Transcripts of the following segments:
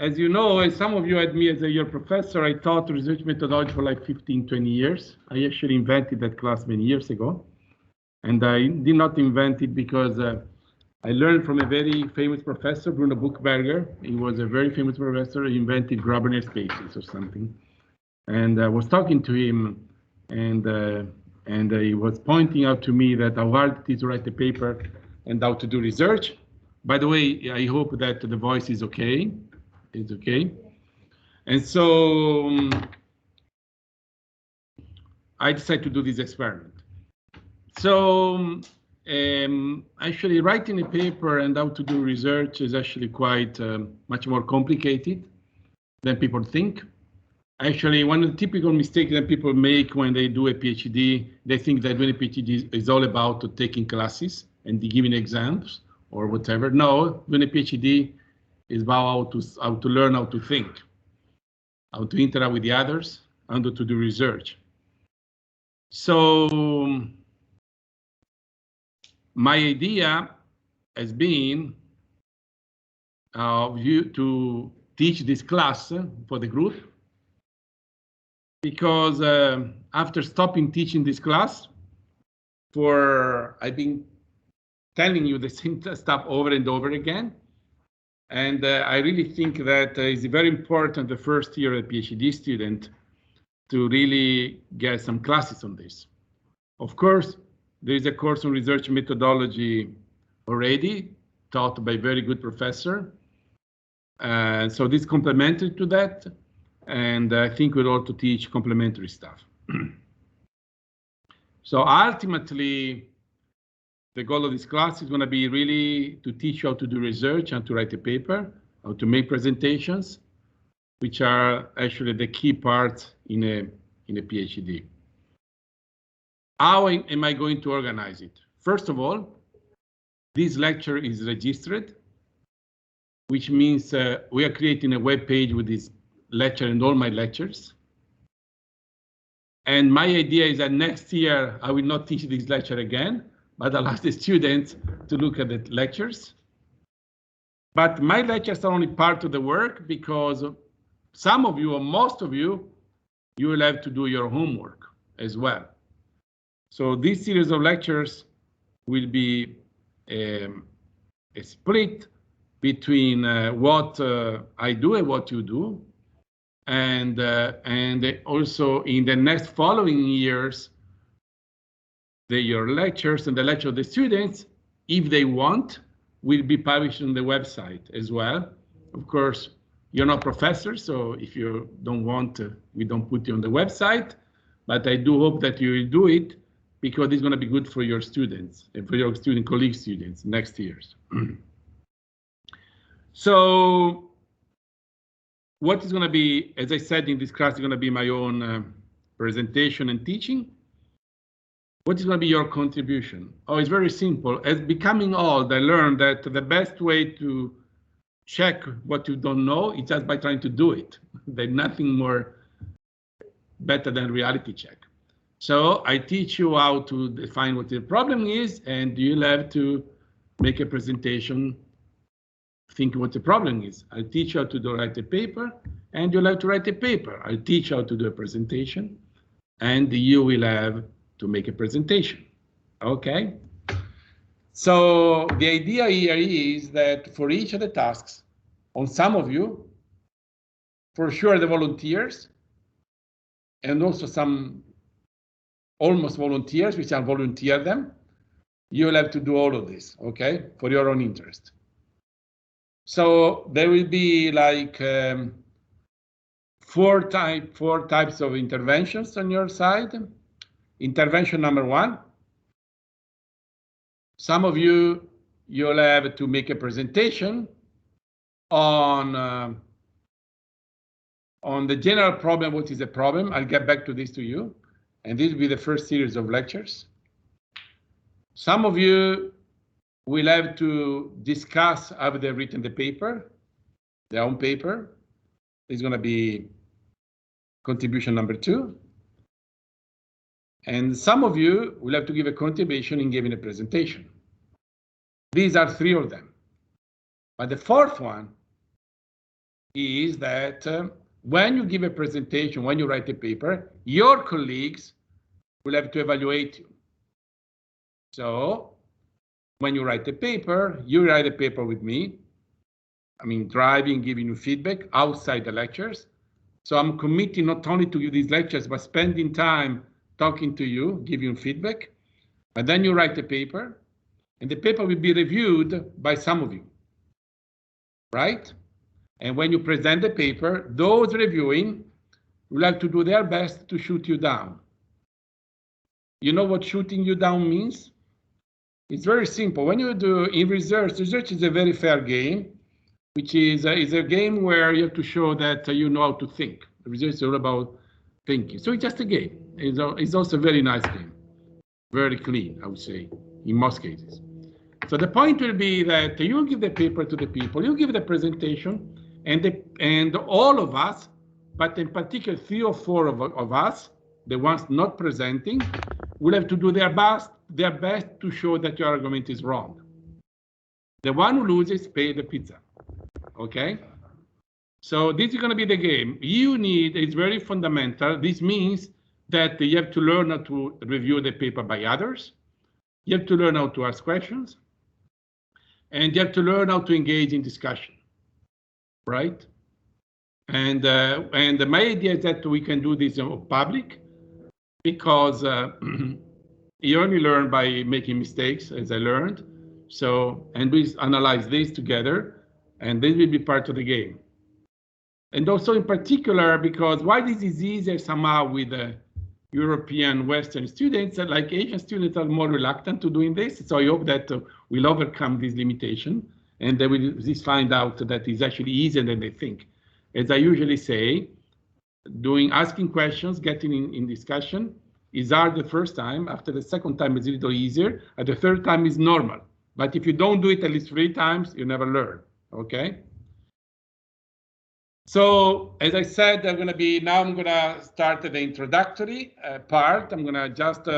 as you know, as some of you had me as your professor, I taught research methodology for like 15, 20 years. I actually invented that class many years ago. And I did not invent it because I learned from a very famous professor, Bruno Buchberger. He was a very famous professor. He invented Grabner spaces or something. And I was talking to him, and he was pointing out to me that how hard it is to write a paper and how to do research. By the way, I hope that the voice is okay. It's okay. And so I decided to do this experiment. So actually writing a paper and how to do research is actually quite much more complicated than people think. Actually, one of the typical mistakes that people make when they do a PhD, they think that doing a PhD is all about taking classes and giving exams or whatever. No, doing a PhD is about how to learn how to think, how to interact with the others, and how to do research. So my idea has been to teach this class for the group, because after stopping teaching this class, I've been telling you the same stuff over and over again. And I really think that it's very important the first year of a PhD student to really get some classes on this. Of course, there is a course on research methodology already taught by a very good professor. So this is complementary to that. And I think we'll also teach complementary stuff. So ultimately, the goal of this class is going to be really to teach you how to do research and to write a paper, how to make presentations, which are actually the key parts in a PhD. How am I going to organize it? First of all, this lecture is registered, which means we are creating a web page with this lecture and all my lectures. And my idea is that next year I will not teach this lecture again, but I'll ask the students to look at the lectures. But my lectures are only part of the work, because some of you, or most of you, you will have to do your homework as well. So this series of lectures will be a split between what I do and what you do. And also in the next following years, your lectures and the lecture of the students, if they want, will be published on the website as well. Of course, you're not professors, so if you don't want, we don't put you on the website. But I do hope that you will do it, because it's going to be good for your students and for your colleague students next years. So what is going to be, as I said, in this class is going to be my own presentation and teaching. What is going to be your contribution? Oh, it's very simple. As becoming old, I learned that the best way to check what you don't know is just by trying to do it. There's nothing more better than reality check. So I teach you how to define what the problem is, and you'll have to make a presentation, think what the problem is. I'll teach you how to write a paper, and you'll have to write a paper. I'll teach you how to do a presentation, and you will have to make a presentation. Okay? So the idea here is that for each of the tasks, on some of you, for sure the volunteers, and also some almost volunteers, which I'll volunteer them, you will have to do all of this, okay, for your own interest. So there will be like four types of interventions on your side. Intervention number one, some of you, you'll have to make a presentation on the general problem. What is the problem? I'll get back to this to you. And this will be the first series of lectures. Some of you will have to discuss after they've written the paper, their own paper. It's going to be contribution number two. And some of you will have to give a contribution in giving a presentation. These are three of them. But the fourth one is that when you give a presentation, when you write a paper, your colleagues will have to evaluate you. So when you write a paper, you write a paper with me. I mean, driving, giving you feedback outside the lectures. So I'm committing not only to give these lectures, but spending time talking to you, giving you feedback. And then you write a paper, and the paper will be reviewed by some of you, right? And when you present the paper, those reviewing will have to do their best to shoot you down. You know what shooting you down means? It's very simple. When you do in research is a very fair game, which is a game where you have to show that you know how to think. Research is all about thinking. So it's just a game. It's also a very nice game. Very clean, I would say, in most cases. So the point will be that you give the paper to the people, you give the presentation, and all of us, but in particular 3 or 4 of us, the ones not presenting, will have to do their best to show that your argument is wrong. The one who loses pays the pizza. Okay? So this is going to be the game. It's very fundamental. This means that you have to learn how to review the paper by others. You have to learn how to ask questions. And you have to learn how to engage in discussion, right? And my idea is that we can do this in public, because you only learn by making mistakes, as I learned. So, and we analyze this together, and this will be part of the game. And also in particular, because why this is easier somehow with European Western students, like Asian students are more reluctant to doing this. So I hope that we'll overcome this limitation, and they will just find out that it's actually easier than they think. As I usually say, asking questions, getting in discussion is hard the first time. After the second time, it's a little easier. At the third time is normal. But if you don't do it at least 3 times, you never learn, okay? So as I said, I'm going to start the introductory part. I'm going to just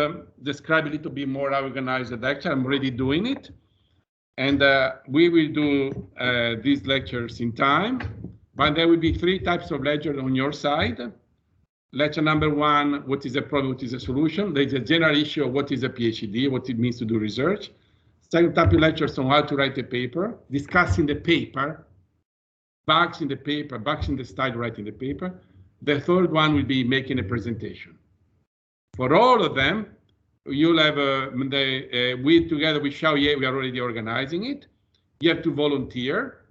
describe a little bit more how organize the lecture. I'm already doing it. And we will do these lectures in time. But there will be 3 types of lecture on your side. Lecture number 1, what is a problem, what is a solution? There's a general issue of what is a PhD, what it means to do research. Second type of lectures on how to write a paper, discussing the paper, bugs in the paper, bugs in the style writing the paper. The third one will be making a presentation. For all of them, you'll have we together with Xiaoye, we are already organizing it. You have to volunteer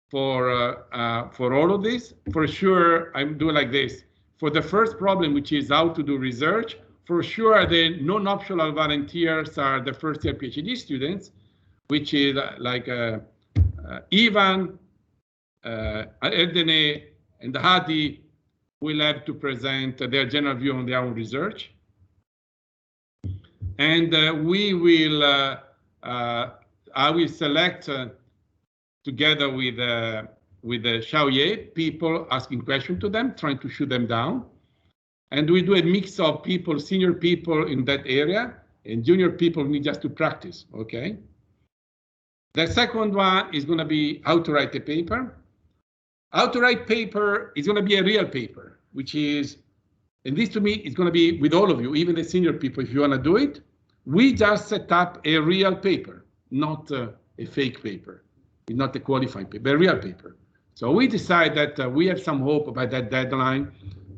for all of this. For sure, I'm doing like this. For the first problem, which is how to do research, for sure, the non-optional volunteers are the first-year PhD students, which is like Ivan, Erdene, and Hadi will have to present their general view on their own research. And we will, I will select together with Xiaoye, people asking questions to them, trying to shoot them down. And we do a mix of people, senior people in that area, and junior people need just to practice, okay? The second one is going to be how to write a paper. How to write paper is going to be a real paper, which is, and this to me is going to be with all of you, even the senior people, if you want to do it. We just set up a real paper, not a fake paper. It's not a qualified paper, a real paper. So we decide that we have some hope by that deadline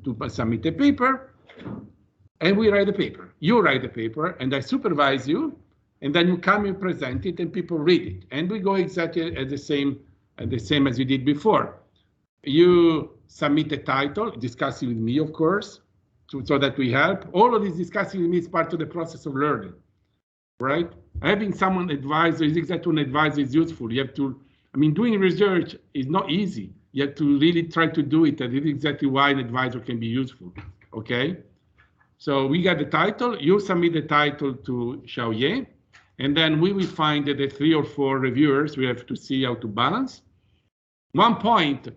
to submit a paper, and we write the paper. You write the paper, and I supervise you, and then you come and present it, and people read it. And we go exactly at the same as you did before. You submit the title, discussing with me, of course, so that we help. All of this discussing with me is part of the process of learning, right? Having someone advisor is exactly an advisor is useful. You have to, I mean, doing research is not easy. You have to really try to do it, and this is exactly why an advisor can be useful, okay? So we got the title, you submit the title to Xiaoye, and then we will find that the 3 or 4 reviewers, we have to see how to balance. One point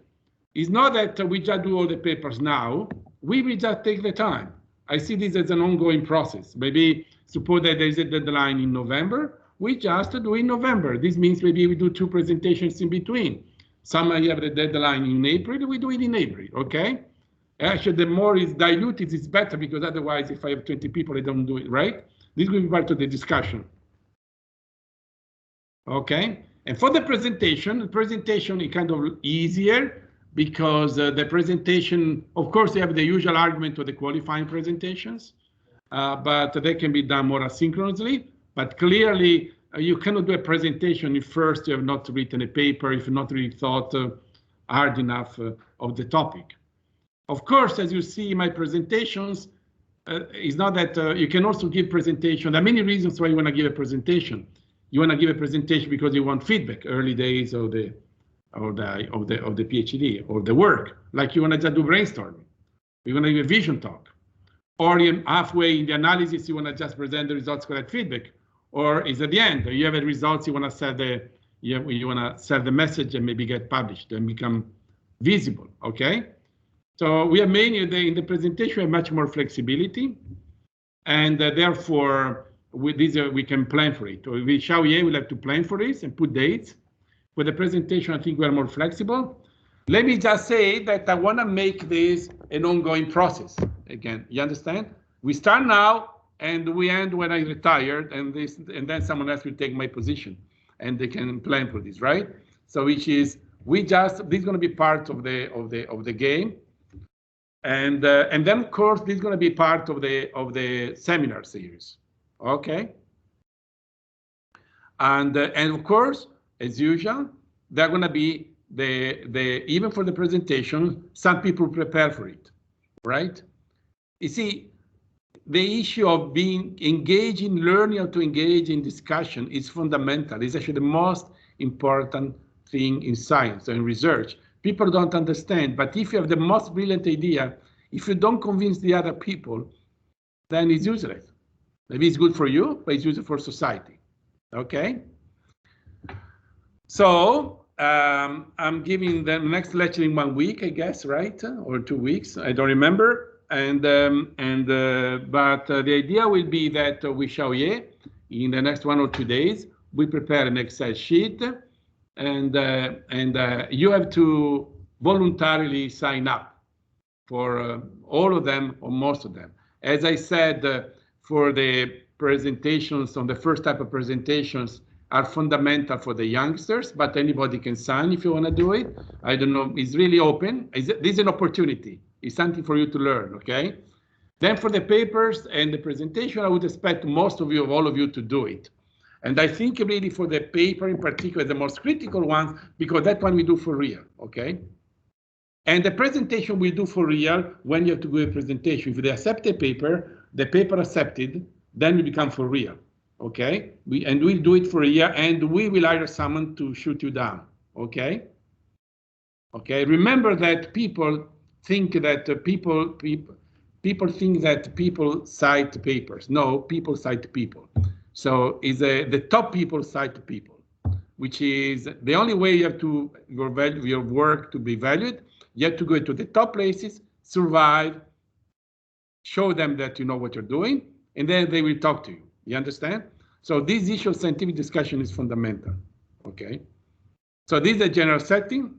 is not that we just do all the papers now, we will just take the time. I see this as an ongoing process. Maybe suppose that there is a deadline in November, we just do in November. This means maybe we do 2 presentations in between. Some have the deadline in April, we do it in April, okay? Actually, the more it's diluted, it's better, because otherwise, if I have 20 people, I don't do it, right? This will be part of the discussion. Okay, and for the presentation is kind of easier, because the presentation, of course, you have the usual argument of the qualifying presentations, but they can be done more asynchronously. But clearly, you cannot do a presentation if first you have not written a paper, if you've not really thought hard enough of the topic. Of course, as you see in my presentations, it's not that you can also give presentation. There are many reasons why you want to give a presentation. You want to give a presentation because you want feedback, early days of the PhD or the work. Like you want to just do brainstorming. You want to give a vision talk, or you're halfway in the analysis, you want to just present the results, collect feedback, or is at the end you have the results, you want to sell the message and maybe get published and become visible. Okay. So we have mainly in the presentation, we have much more flexibility, and therefore with this we can plan for it. With Xiaoye, we'll have to plan for this and put dates. With the presentation, I think we are more flexible. Let me just say that I want to make this an ongoing process. Again, you understand? We start now and we end when I retired, and then someone else will take my position, and they can plan for this, right? So which is this is going to be part of the game. And then, of course, this is going to be part of the seminar series, okay? And of course, as usual, they're going to be even for the presentation, some people prepare for it, right? You see, the issue of being engaged in learning, how to engage in discussion is fundamental. It's actually the most important thing in science and research. People don't understand, but if you have the most brilliant idea, if you don't convince the other people, then it's useless. Maybe it's good for you, but it's useless for society. Okay? So I'm giving the next lecture in 1 week, I guess, right? Or 2 weeks, I don't remember. But the idea will be that with Xiaoye, in the next 1 or 2 days, we prepare an Excel sheet, and you have to voluntarily sign up for all of them or most of them. As I said, for the presentations, on the first type of presentations are fundamental for the youngsters, but anybody can sign if you want to do it. I don't know, it's really open. This is an opportunity. It's something for you to learn, okay? Then for the papers and the presentation, I would expect most of you, all of you, to do it. And I think really for the paper in particular, the most critical ones, because that one we do for real, okay? And the presentation we do for real when you have to do a presentation. If they accept a paper, the paper accepted, then we become for real, okay? We'll do it for a year, and we will hire someone to shoot you down, okay? Okay, remember that people think that people think that people cite papers. No, people cite people. So is the top people cite people, which is the only way you have to your work to be valued. You have to go to the top places, survive, show them that you know what you're doing, and then they will talk to you. You understand? So this issue of scientific discussion is fundamental. Okay. So this is the general setting,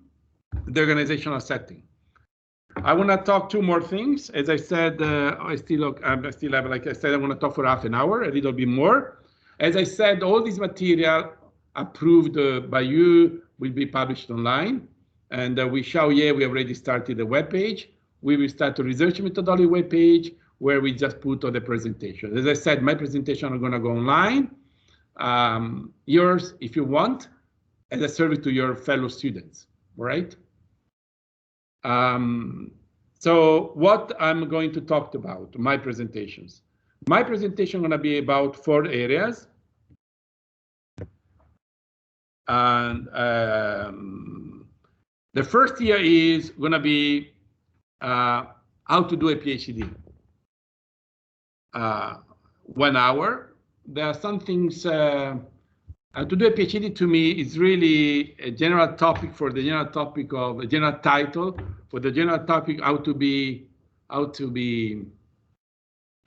the organizational setting. I want to talk 2 more things. As I said, I still have, like I said, I want to talk for half an hour, a little bit more. As I said, all this material approved by you will be published online. And with Xiaoye, we already started a web page. We will start a research methodology web page where we just put all the presentation. As I said, my presentation are going to go online. Yours, if you want, as a service to your fellow students, right? So what I'm going to talk about, my presentations. My presentation is going to be about 4 areas. And the first year is going to be how to do a PhD. 1 hour. There are some things, to do a PhD to me is really a general topic for the general topic of a general title for the general topic,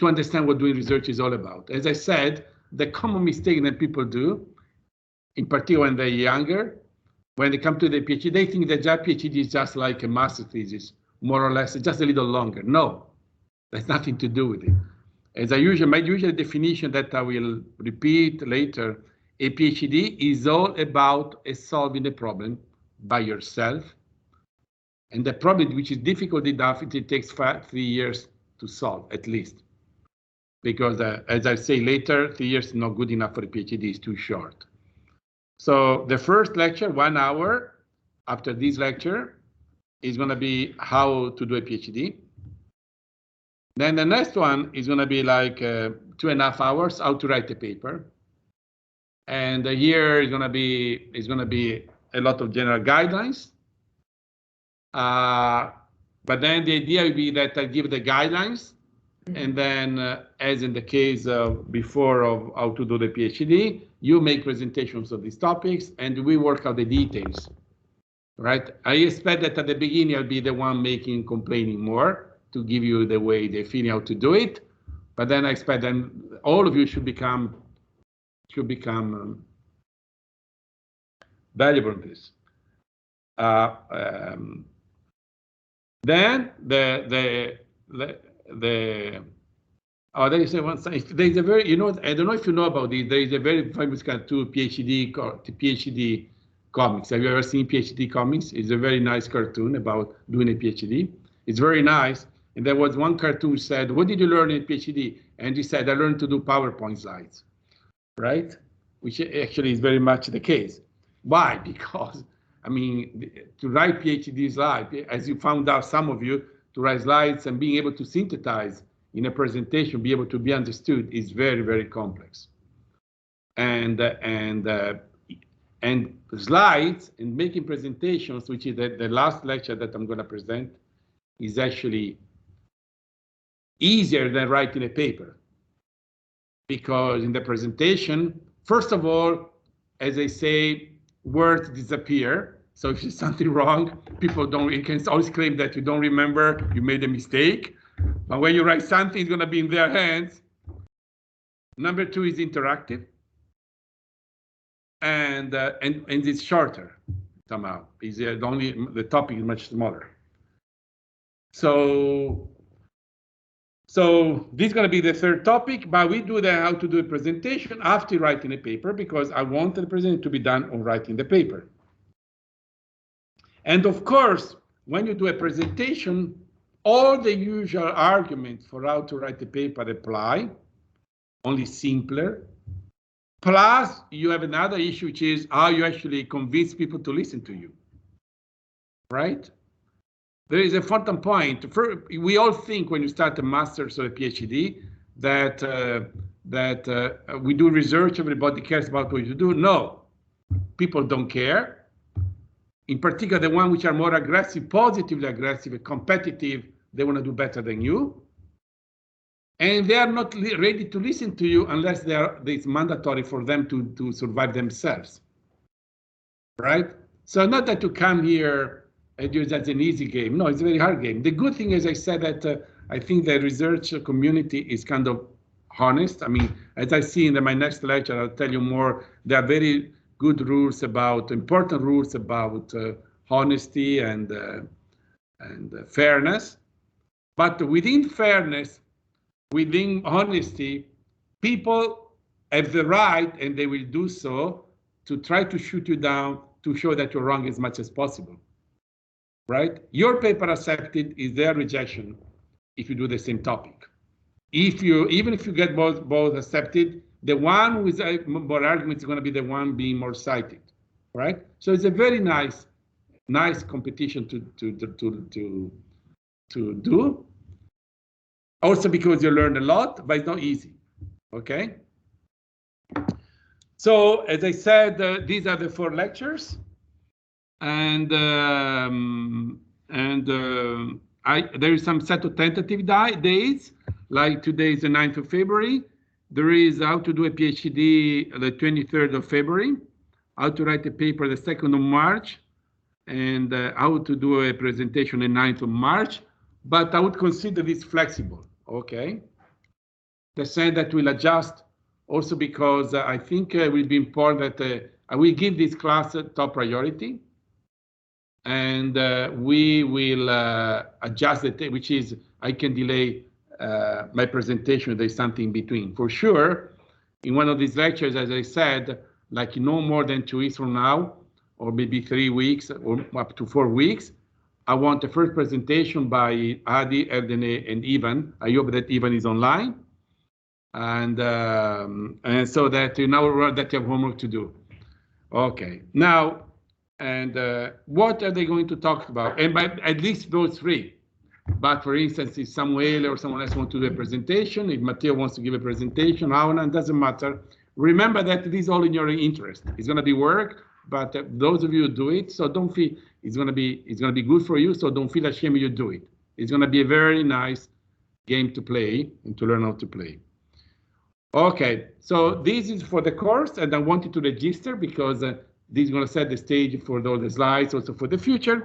to understand what doing research is all about. As I said, the common mistake that people do, in particular when they're younger, when they come to the PhD, they think that PhD is just like a master thesis, more or less, just a little longer. No, that's nothing to do with it. As my usual definition that I will repeat later, a PhD is all about solving a problem by yourself. And the problem, which is difficult enough, it takes 3 years to solve, at least. Because as I say later, 3 years is not good enough for a PhD, it's too short. So the first lecture, 1 hour after this lecture, is going to be how to do a PhD. Then the next one is going to be like 2.5 hours, how to write a paper. And here is going to be a lot of general guidelines. But then the idea would be that I give the guidelines, and then as in the case of before of how to do the PhD, you make presentations of these topics, and we work out the details, right? I expect that at the beginning I'll be the one complaining more to give you the feeling how to do it, but then I expect then all of you should become valuable in this. Then there is a very, I don't know if you know about this. There is a very famous cartoon, PhD comics. Have you ever seen PhD comics? It's a very nice cartoon about doing a PhD. It's very nice. And there was one cartoon which said, "What did you learn in PhD?" And he said, "I learned to do PowerPoint slides," right? Which actually is very much the case. Why? Because, I mean, to write PhD slides, as you found out, some of you, to write slides and being able to synthesize in a presentation, be able to be understood, is very, very complex. And slides and making presentations, which is the last lecture that I'm going to present, is actually easier than writing a paper. Because in the presentation, first of all, as I say, words disappear. So if there's something wrong, you can always claim that you don't remember, you made a mistake. But when you write something, it's going to be in their hands. Number 2 is interactive. And it's shorter somehow. The topic is much smaller. So this is going to be the third topic, but we do how to do a presentation after writing a paper, because I want the presentation to be done on writing the paper. And of course, when you do a presentation, all the usual arguments for how to write a paper apply, only simpler. Plus, you have another issue, which is how you actually convince people to listen to you, right? There is a important point. We all think when you start a master's or a PhD that we do research, everybody cares about what you do. No, people don't care. In particular, the ones which are more aggressive, positively aggressive, competitive, they want to do better than you. And they are not ready to listen to you unless it's mandatory for them to survive themselves, right? So not that you come here and that's an easy game. No, it's a very hard game. The good thing is, I said that I think the research community is kind of honest. I mean, as I see in my next lecture, I'll tell you more. There are very good rules important rules about honesty and fairness. But within fairness, within honesty, people have the right, and they will do so, to try to shoot you down, to show that you're wrong as much as possible, right? Your paper accepted is their rejection if you do the same topic. Even if you get both accepted, the one with more arguments is going to be the one being more cited, right? So it's a very nice competition to do. Also because you learn a lot, but it's not easy, okay? So as I said, these are the 4 lectures, and there is some set of tentative dates, like today is the 9th of February. There is how to do a PhD the 23rd of February, how to write a paper the 2nd of March, and how to do a presentation the 9th of March. But I would consider this flexible, okay? The saying that will adjust also because I think it will be important that I will give this class a top priority. and we will adjust the which is I can delay my presentation if there's something in between. For sure, in one of these lectures, as I said, like no more than 2 weeks from now, or maybe 3 weeks, or up to 4 weeks, I want the first presentation by Adi, Erdene, and Ivan. I hope that Ivan is online, and so that you know that you have homework to do. Okay, now, and what are they going to talk about? And by at least those three. But for instance, if Samuel or someone else wants to do a presentation, if Matteo wants to give a presentation, it doesn't matter. Remember that it is all in your interest. It's going to be work, but those of you who do it, so don't feel it's going to be good for you. So don't feel ashamed you do it. It's going to be a very nice game to play and to learn how to play. Okay, so this is for the course, and I want you to register because this is going to set the stage for all the slides, also for the future.